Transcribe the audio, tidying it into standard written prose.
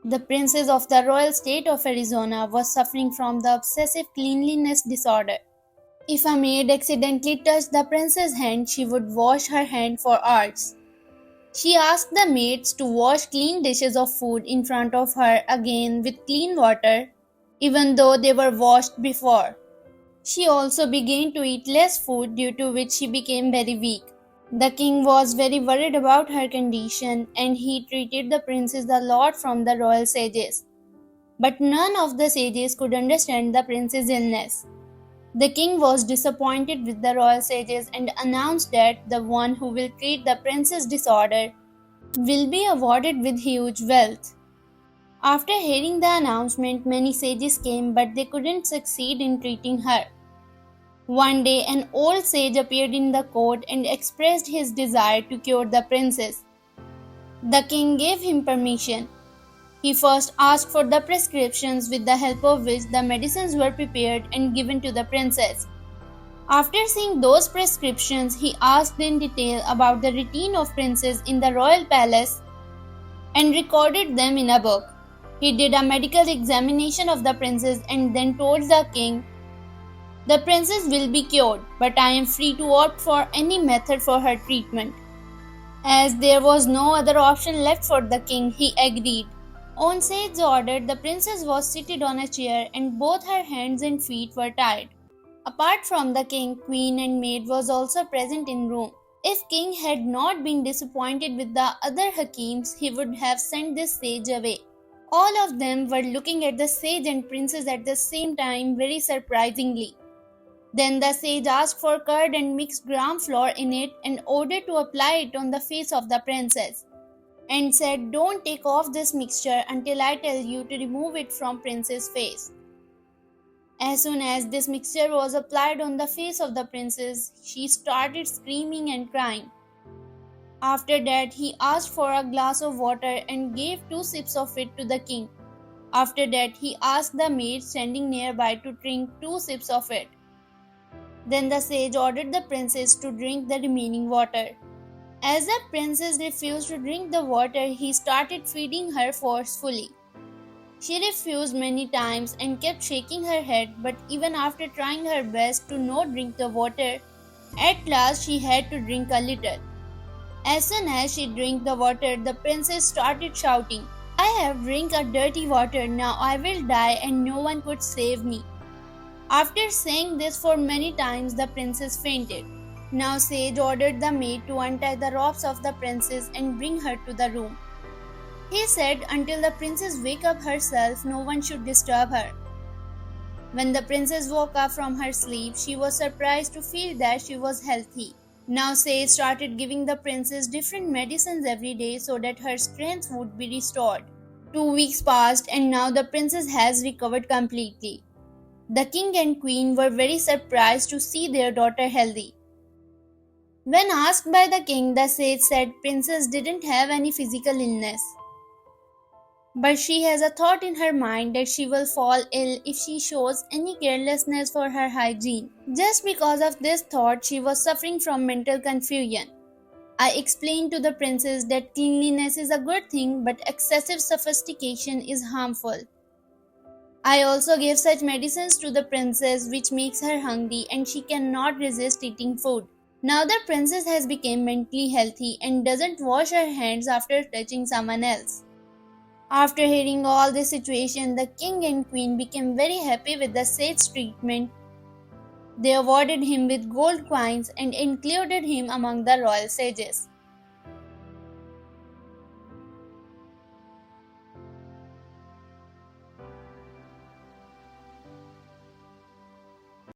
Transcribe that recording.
The princess of the royal state of Arizona was suffering from the obsessive cleanliness disorder. If a maid accidentally touched the princess's hand, she would wash her hand for hours. She asked the maids to wash clean dishes of food in front of her again with clean water, even though they were washed before. She also began to eat less food, due to which she became very weak. The king was very worried about her condition and he treated the princess a lot from the royal sages. But none of the sages could understand the prince's illness. The king was disappointed with the royal sages and announced that the one who will treat the prince's disorder will be awarded with huge wealth. After hearing the announcement, many sages came, but they couldn't succeed in treating her. One day, an old sage appeared in the court and expressed his desire to cure the princess. The king gave him permission. He first asked for the prescriptions, with the help of which the medicines were prepared and given to the princess. After seeing those prescriptions, he asked in detail about the routine of princes in the royal palace and recorded them in a book. He did a medical examination of the princess and then told the king, "The princess will be cured, but I am free to opt for any method for her treatment." As there was no other option left for the king, he agreed. On sage's order, the princess was seated on a chair and both her hands and feet were tied. Apart from the king, queen and maid was also present in room. If king had not been disappointed with the other hakims, he would have sent this sage away. All of them were looking at the sage and princess at the same time, very surprisingly. Then the sage asked for curd and mixed gram flour in it and ordered to apply it on the face of the princess, and said, "Don't take off this mixture until I tell you to remove it from princess' face." As soon as this mixture was applied on the face of the princess, she started screaming and crying. After that, he asked for a glass of water and gave 2 sips of it to the king. After that, he asked the maid standing nearby to drink 2 sips of it. Then the sage ordered the princess to drink the remaining water. As the princess refused to drink the water, he started feeding her forcefully. She refused many times and kept shaking her head, but even after trying her best to not drink the water, at last she had to drink a little. As soon as she drank the water, the princess started shouting, "I have drink a dirty water, now I will die and no one could save me." After saying this for many times, the princess fainted. Now sage ordered the maid to untie the robes of the princess and bring her to the room. He said until the princess wake up herself, no one should disturb her. When the princess woke up from her sleep, she was surprised to feel that she was healthy. Now sage started giving the princess different medicines every day so that her strength would be restored. 2 weeks passed and now the princess has recovered completely. The king and queen were very surprised to see their daughter healthy. When asked by the king, the sage said princess didn't have any physical illness, but she has a thought in her mind that she will fall ill if she shows any carelessness for her hygiene. Just because of this thought, she was suffering from mental confusion. I explained to the princess that cleanliness is a good thing, but excessive sophistication is harmful. I also gave such medicines to the princess which makes her hungry and she cannot resist eating food. Now the princess has become mentally healthy and doesn't wash her hands after touching someone else. After hearing all this situation, the king and queen became very happy with the sage's treatment. They awarded him with gold coins and included him among the royal sages.